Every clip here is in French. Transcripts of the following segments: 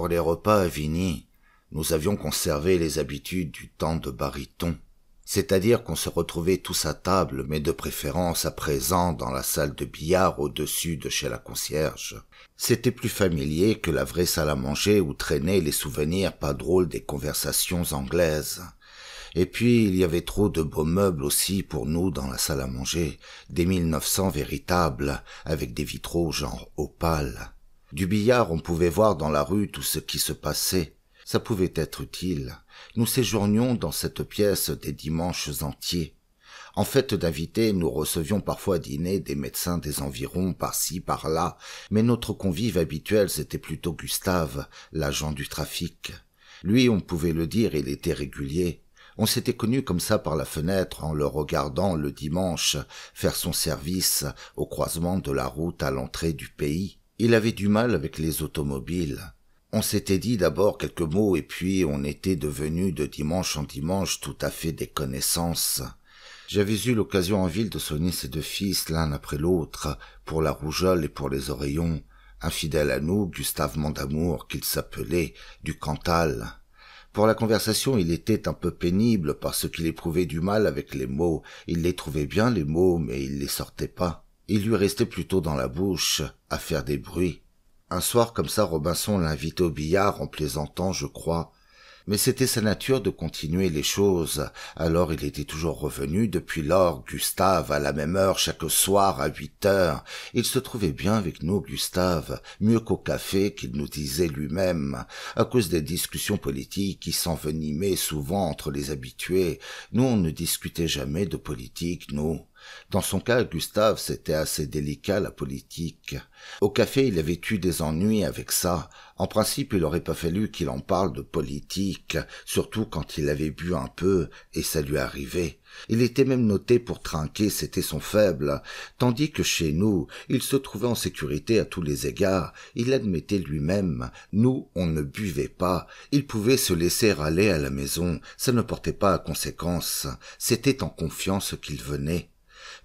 Pour les repas à Vigny, nous avions conservé les habitudes du temps de baryton, c'est-à-dire qu'on se retrouvait tous à table, mais de préférence à présent dans la salle de billard au-dessus de chez la concierge. C'était plus familier que la vraie salle à manger où traînaient les souvenirs pas drôles des conversations anglaises. Et puis, il y avait trop de beaux meubles aussi pour nous dans la salle à manger, des 1900 véritables, avec des vitraux genre opale. Du billard, on pouvait voir dans la rue tout ce qui se passait. Ça pouvait être utile. Nous séjournions dans cette pièce des dimanches entiers. En fait d'invités, nous recevions parfois à dîner des médecins des environs par-ci, par-là, mais notre convive habituel, c'était plutôt Gustave, l'agent du trafic. Lui, on pouvait le dire, il était régulier. On s'était connus comme ça par la fenêtre en le regardant le dimanche faire son service au croisement de la route à l'entrée du pays. Il avait du mal avec les automobiles. On s'était dit d'abord quelques mots et puis on était devenus de dimanche en dimanche tout à fait des connaissances. J'avais eu l'occasion en ville de soigner ses deux fils l'un après l'autre, pour la rougeole et pour les oreillons. Un fidèle à nous, Gustave Mandamour, qu'il s'appelait, du Cantal. Pour la conversation, il était un peu pénible parce qu'il éprouvait du mal avec les mots. Il les trouvait bien, les mots, mais il les sortait pas. Il lui restait plutôt dans la bouche, à faire des bruits. Un soir comme ça, Robinson l'invitait au billard en plaisantant, je crois. Mais c'était sa nature de continuer les choses. Alors il était toujours revenu depuis lors, Gustave, à la même heure chaque soir à 8 heures. Il se trouvait bien avec nous, Gustave, mieux qu'au café qu'il nous disait lui-même, à cause des discussions politiques qui s'envenimaient souvent entre les habitués. Nous, on ne discutait jamais de politique, nous. Dans son cas, Gustave, c'était assez délicat, la politique. Au café, il avait eu des ennuis avec ça. En principe, il n'aurait pas fallu qu'il en parle de politique, surtout quand il avait bu un peu, et ça lui arrivait. Il était même noté pour trinquer, c'était son faible, tandis que chez nous, il se trouvait en sécurité à tous les égards. Il admettait lui-même, nous, on ne buvait pas. Il pouvait se laisser aller à la maison, ça ne portait pas à conséquence. C'était en confiance qu'il venait.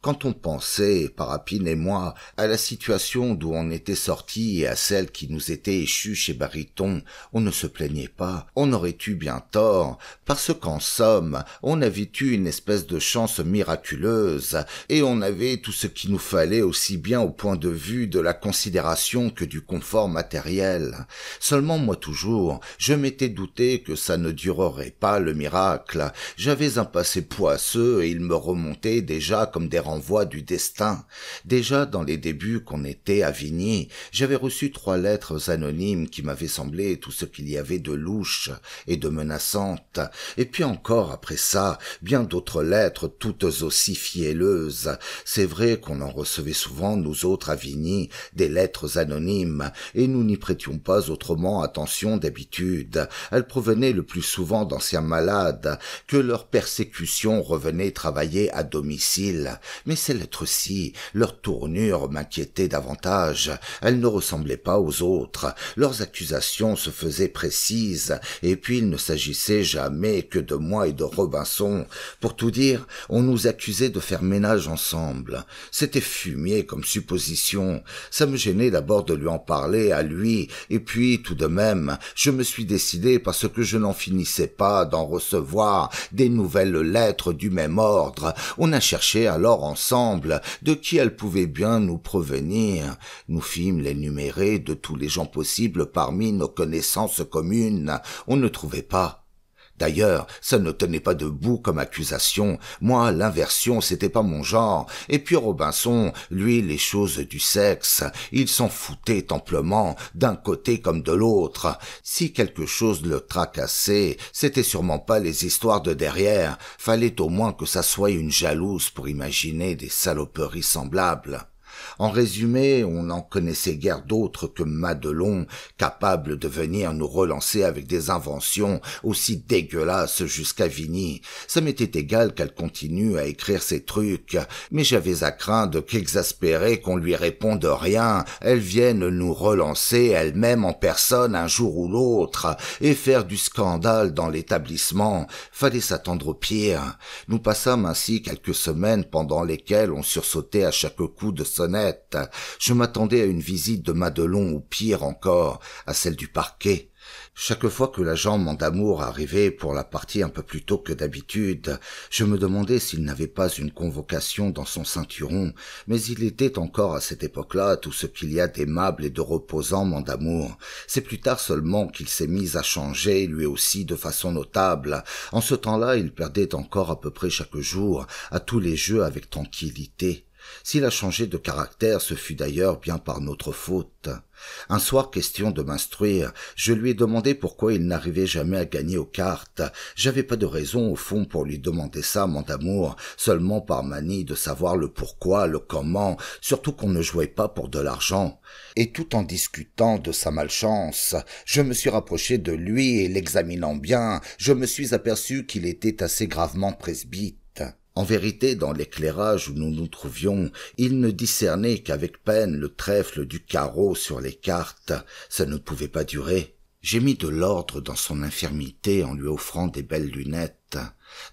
Quand on pensait, Parapine et moi, à la situation d'où on était sortis et à celle qui nous était échue chez Baryton, on ne se plaignait pas, on aurait eu bien tort, parce qu'en somme, on avait eu une espèce de chance miraculeuse, et on avait tout ce qu'il nous fallait aussi bien au point de vue de la considération que du confort matériel. Seulement moi toujours, je m'étais douté que ça ne durerait pas le miracle. J'avais un passé poisseux et il me remontait déjà comme des renvois du destin. Déjà dans les débuts qu'on était à Vigny, j'avais reçu 3 lettres anonymes qui m'avaient semblé tout ce qu'il y avait de louche et de menaçante. Et puis encore après ça, bien d'autres lettres toutes aussi fielleuses. C'est vrai qu'on en recevait souvent, nous autres à Vigny, des lettres anonymes, et nous n'y prêtions pas autrement attention d'habitude. Elles provenaient le plus souvent d'anciens malades, que leur persécution revenait travailler à domicile. Mais ces lettres-ci, leur tournure m'inquiétait davantage. Elles ne ressemblaient pas aux autres. Leurs accusations se faisaient précises, et puis il ne s'agissait jamais que de moi et de Robinson. Pour tout dire, on nous accusait de faire ménage ensemble. C'était fumier comme supposition. Ça me gênait d'abord de lui en parler à lui, et puis tout de même, je me suis décidé parce que je n'en finissais pas d'en recevoir des nouvelles lettres du même ordre. On a cherché alors ensemble de qui elles pouvaient bien nous provenir. Nous fîmes l'énuméré de tous les gens possibles parmi nos connaissances communes. On ne trouvait pas. D'ailleurs, ça ne tenait pas debout comme accusation. Moi, l'inversion, c'était pas mon genre. Et puis Robinson, lui, les choses du sexe, il s'en foutait amplement, d'un côté comme de l'autre. Si quelque chose le tracassait, c'était sûrement pas les histoires de derrière. Fallait au moins que ça soit une jalouse pour imaginer des saloperies semblables. En résumé, on n'en connaissait guère d'autres que Madelon, capable de venir nous relancer avec des inventions aussi dégueulasses jusqu'à Vigny. Ça m'était égal qu'elle continue à écrire ses trucs, mais j'avais à craindre qu'exaspérée qu'on lui réponde rien, elle vienne nous relancer elle-même en personne un jour ou l'autre, et faire du scandale dans l'établissement. Fallait s'attendre au pire. Nous passâmes ainsi quelques semaines pendant lesquelles on sursautait à chaque coup de sonnette. Je m'attendais à une visite de Madelon ou pire encore, à celle du parquet. Chaque fois que l'agent Mandamour arrivait pour la partie un peu plus tôt que d'habitude, je me demandais s'il n'avait pas une convocation dans son ceinturon, mais il était encore à cette époque-là tout ce qu'il y a d'aimable et de reposant Mandamour. C'est plus tard seulement qu'il s'est mis à changer, lui aussi de façon notable. En ce temps-là, il perdait encore à peu près chaque jour, à tous les jeux avec tranquillité. S'il a changé de caractère, ce fut d'ailleurs bien par notre faute. Un soir, question de m'instruire, je lui ai demandé pourquoi il n'arrivait jamais à gagner aux cartes. J'avais pas de raison, au fond, pour lui demander ça, mon amour, seulement par manie de savoir le pourquoi, le comment, surtout qu'on ne jouait pas pour de l'argent. Et tout en discutant de sa malchance, je me suis rapproché de lui et l'examinant bien, je me suis aperçu qu'il était assez gravement presbyte. En vérité, dans l'éclairage où nous nous trouvions, il ne discernait qu'avec peine le trèfle du carreau sur les cartes. Ça ne pouvait pas durer. J'ai mis de l'ordre dans son infirmité en lui offrant des belles lunettes.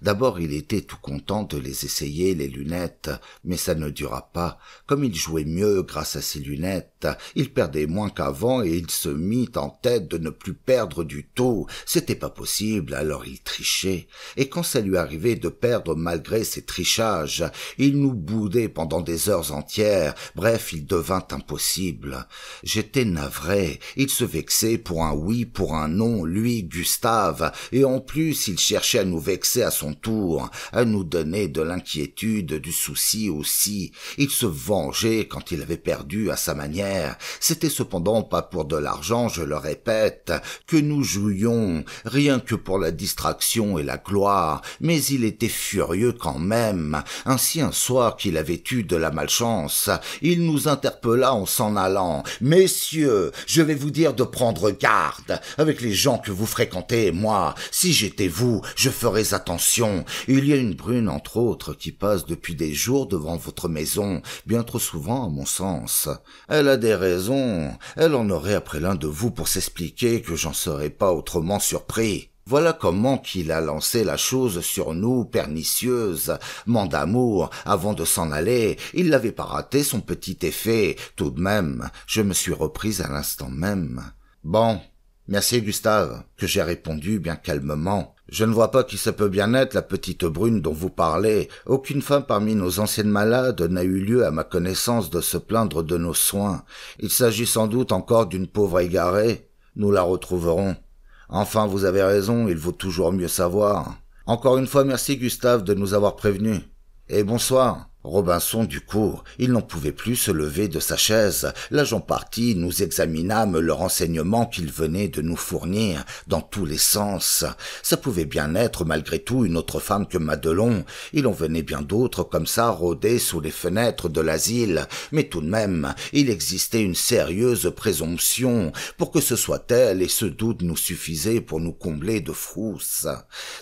D'abord, il était tout content de les essayer, les lunettes, mais ça ne dura pas. Comme il jouait mieux grâce à ses lunettes, il perdait moins qu'avant et il se mit en tête de ne plus perdre du tout. C'était pas possible, alors il trichait. Et quand ça lui arrivait de perdre malgré ses trichages, il nous boudait pendant des heures entières. Bref, il devint impossible. J'étais navré. Il se vexait pour un oui, pour un non, lui, Gustave, et en plus, il cherchait à nous vexer à son tour, à nous donner de l'inquiétude, du souci aussi. Il se vengeait quand il avait perdu à sa manière. C'était cependant pas pour de l'argent, je le répète, que nous jouions, rien que pour la distraction et la gloire, mais il était furieux quand même. Ainsi un soir qu'il avait eu de la malchance, il nous interpella en s'en allant. « Messieurs, je vais vous dire de prendre garde avec les gens que vous fréquentez, moi. Si j'étais vous, je ferais attention. Il y a une brune, entre autres, qui passe depuis des jours devant votre maison, bien trop souvent à mon sens. Elle a des raisons, elle en aurait après l'un de vous pour s'expliquer que j'en serais pas autrement surpris. » Voilà comment qu'il a lancé la chose sur nous, pernicieuse. Mandamour, avant de s'en aller, il n'avait pas raté son petit effet. Tout de même, je me suis reprise à l'instant même. « Bon, merci Gustave, » que j'ai répondu bien calmement. Je ne vois pas qui ça peut bien être, la petite brune dont vous parlez. Aucune femme parmi nos anciennes malades n'a eu lieu à ma connaissance de se plaindre de nos soins. Il s'agit sans doute encore d'une pauvre égarée. Nous la retrouverons. Enfin, vous avez raison, il vaut toujours mieux savoir. Encore une fois, merci Gustave de nous avoir prévenus. Et bonsoir. Robinson, du coup, il n'en pouvait plus se lever de sa chaise. L'agent parti, nous examinâmes le renseignement qu'il venait de nous fournir, dans tous les sens. Ça pouvait bien être, malgré tout, une autre femme que Madelon. Il en venait bien d'autres, comme ça, rôder sous les fenêtres de l'asile. Mais tout de même, il existait une sérieuse présomption pour que ce soit elle, et ce doute nous suffisait pour nous combler de frousse.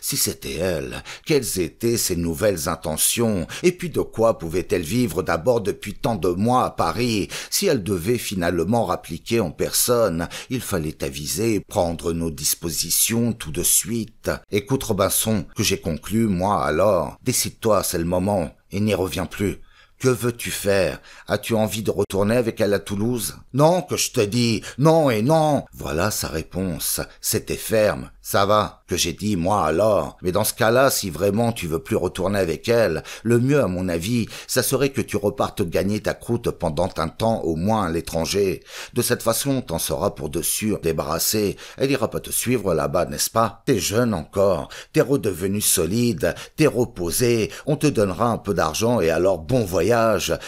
Si c'était elle, quelles étaient ses nouvelles intentions, et puis de quoi pouvait-elle vivre d'abord depuis tant de mois à Paris? Si elle devait finalement rappliquer en personne, il fallait aviser, prendre nos dispositions tout de suite. Écoute Robinson, que j'ai conclu, moi alors. Décide-toi, c'est le moment, et n'y reviens plus. Que veux-tu faire? As-tu envie de retourner avec elle à Toulouse? Non, que je te dis, non et non. Voilà sa réponse. C'était ferme. Ça va, que j'ai dit moi alors. Mais dans ce cas-là, si vraiment tu veux plus retourner avec elle, le mieux à mon avis, ça serait que tu repartes gagner ta croûte pendant un temps au moins à l'étranger. De cette façon, t'en seras pour de sûr débarrassé. Elle ira pas te suivre là-bas, n'est-ce pas? T'es jeune encore, t'es redevenu solide, t'es reposé, on te donnera un peu d'argent et alors bon voyage.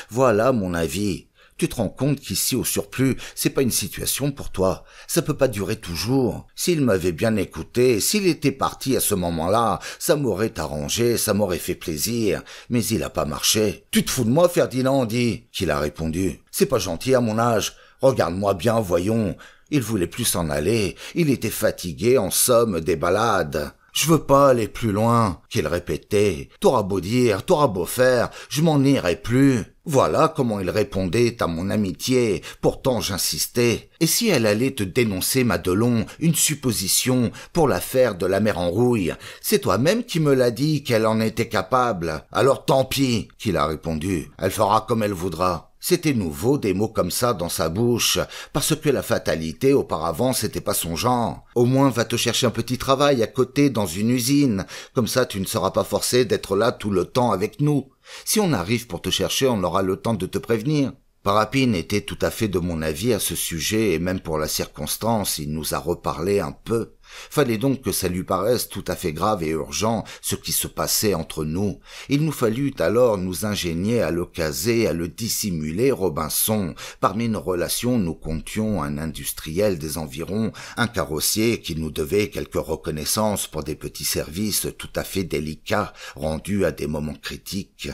Voilà mon avis. Tu te rends compte qu'ici, au surplus, c'est pas une situation pour toi. Ça peut pas durer toujours. S'il m'avait bien écouté, s'il était parti à ce moment-là, ça m'aurait arrangé, ça m'aurait fait plaisir. Mais il a pas marché. Tu te fous de moi, Ferdinand, dit, qu'il a répondu. C'est pas gentil à mon âge. Regarde-moi bien, voyons. Il voulait plus s'en aller. Il était fatigué, en somme, des balades. Je veux pas aller plus loin, qu'il répétait. T'auras beau dire, t'auras beau faire, je m'en irai plus. Voilà comment il répondait à mon amitié. Pourtant j'insistais. Et si elle allait te dénoncer, Madelon, une supposition, pour l'affaire de la mère en rouille? C'est toi-même qui me l'as dit qu'elle en était capable. Alors tant pis, qu'il a répondu. Elle fera comme elle voudra. C'était nouveau des mots comme ça dans sa bouche, parce que la fatalité auparavant c'était pas son genre. Au moins va te chercher un petit travail à côté dans une usine, comme ça tu ne seras pas forcé d'être là tout le temps avec nous. Si on arrive pour te chercher, on aura le temps de te prévenir. Parapine était tout à fait de mon avis à ce sujet, et même pour la circonstance, il nous a reparlé un peu. Fallait donc que ça lui paraisse tout à fait grave et urgent ce qui se passait entre nous. Il nous fallut alors nous ingénier à le caser, à le dissimuler, Robinson. Parmi nos relations, nous comptions un industriel des environs, un carrossier qui nous devait quelque reconnaissance pour des petits services tout à fait délicats rendus à des moments critiques.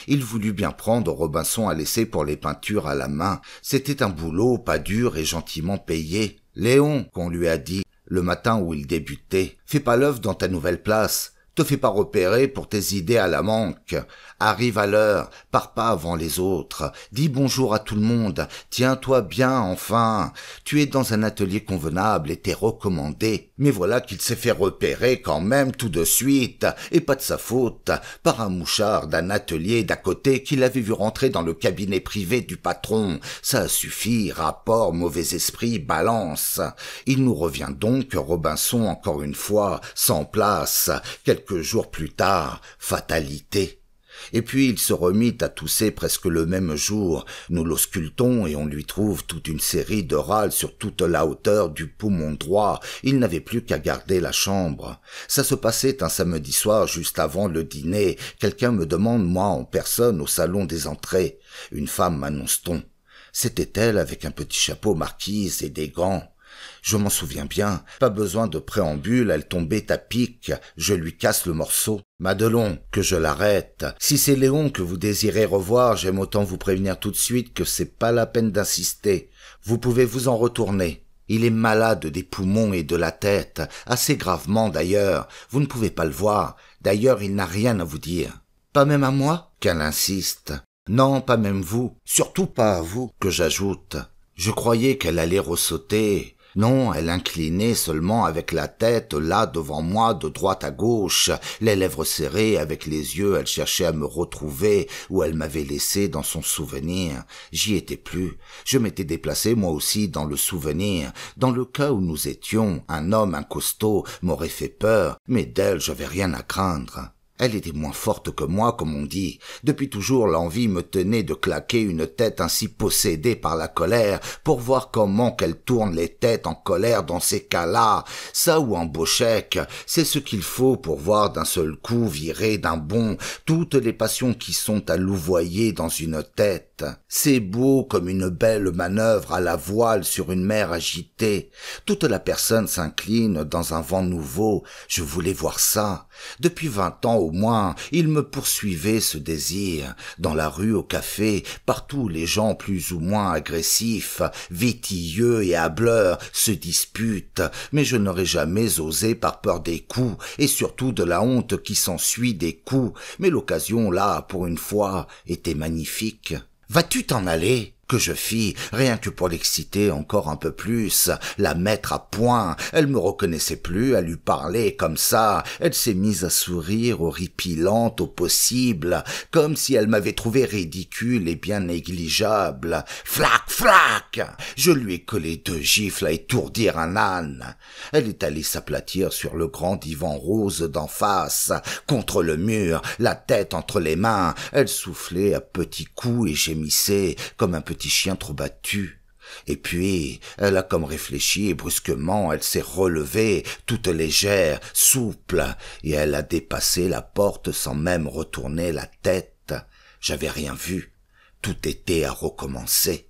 Il voulut bien prendre Robinson à laisser pour les peintures à la main. C'était un boulot pas dur et gentiment payé. « Léon, qu'on lui a dit, le matin où il débutait, fais pas l'œuf dans ta nouvelle place. Te fais pas repérer pour tes idées à la manque. Arrive à l'heure, pars pas avant les autres. Dis bonjour à tout le monde. Tiens-toi bien, enfin. Tu es dans un atelier convenable et t'es recommandé. Mais voilà qu'il s'est fait repérer quand même tout de suite, et pas de sa faute, par un mouchard d'un atelier d'à côté qu'il avait vu rentrer dans le cabinet privé du patron. Ça a suffi, rapport, mauvais esprit, balance. Il nous revient donc, Robinson, encore une fois, sans place. Quelques jours plus tard, fatalité. Et puis il se remit à tousser presque le même jour. Nous l'auscultons et on lui trouve toute une série de râles sur toute la hauteur du poumon droit. Il n'avait plus qu'à garder la chambre. Ça se passait un samedi soir juste avant le dîner. Quelqu'un me demande, moi en personne, au salon des entrées. Une femme, m'annonce-t-on. C'était elle avec un petit chapeau marquise et des gants. Je m'en souviens bien, pas besoin de préambule, elle tombait à pic, je lui casse le morceau. Madelon, que je l'arrête. Si c'est Léon que vous désirez revoir, j'aime autant vous prévenir tout de suite que c'est pas la peine d'insister. Vous pouvez vous en retourner. Il est malade des poumons et de la tête, assez gravement d'ailleurs, vous ne pouvez pas le voir. D'ailleurs, il n'a rien à vous dire. Pas même à moi, qu'elle insiste. Non, pas même vous, surtout pas à vous, que j'ajoute. Je croyais qu'elle allait ressauter. Non, elle inclinait seulement avec la tête, là, devant moi, de droite à gauche, les lèvres serrées, avec les yeux, elle cherchait à me retrouver, où elle m'avait laissé dans son souvenir. J'y étais plus. Je m'étais déplacé, moi aussi, dans le souvenir. Dans le cas où nous étions, un homme, un costaud, m'aurait fait peur, mais d'elle, j'avais rien à craindre. Elle était moins forte que moi, comme on dit. Depuis toujours, l'envie me tenait de claquer une tête ainsi possédée par la colère, pour voir comment qu'elle tourne les têtes en colère dans ces cas-là. Ça ou un beau chèque, c'est ce qu'il faut pour voir d'un seul coup virer d'un bond toutes les passions qui sont à louvoyer dans une tête. C'est beau comme une belle manœuvre à la voile sur une mer agitée. Toute la personne s'incline dans un vent nouveau. Je voulais voir ça. Depuis 20 ans au moins, il me poursuivait ce désir. Dans la rue, au café, partout les gens plus ou moins agressifs, vétilleux et hâbleurs se disputent, mais je n'aurais jamais osé par peur des coups, et surtout de la honte qui s'ensuit des coups, mais l'occasion là, pour une fois, était magnifique. « Vas-tu t'en aller ?» que je fis, rien que pour l'exciter encore un peu plus, la mettre à point. Elle me reconnaissait plus à lui parler comme ça. Elle s'est mise à sourire horripilante au possible, comme si elle m'avait trouvé ridicule et bien négligeable. Flac, flac! Je lui ai collé 2 gifles à étourdir un âne. Elle est allée s'aplatir sur le grand divan rose d'en face, contre le mur, la tête entre les mains. Elle soufflait à petits coups et gémissait comme un petit chien trop battu. Et puis, elle a comme réfléchi et brusquement, elle s'est relevée, toute légère, souple, et elle a dépassé la porte sans même retourner la tête. J'avais rien vu. Tout était à recommencer.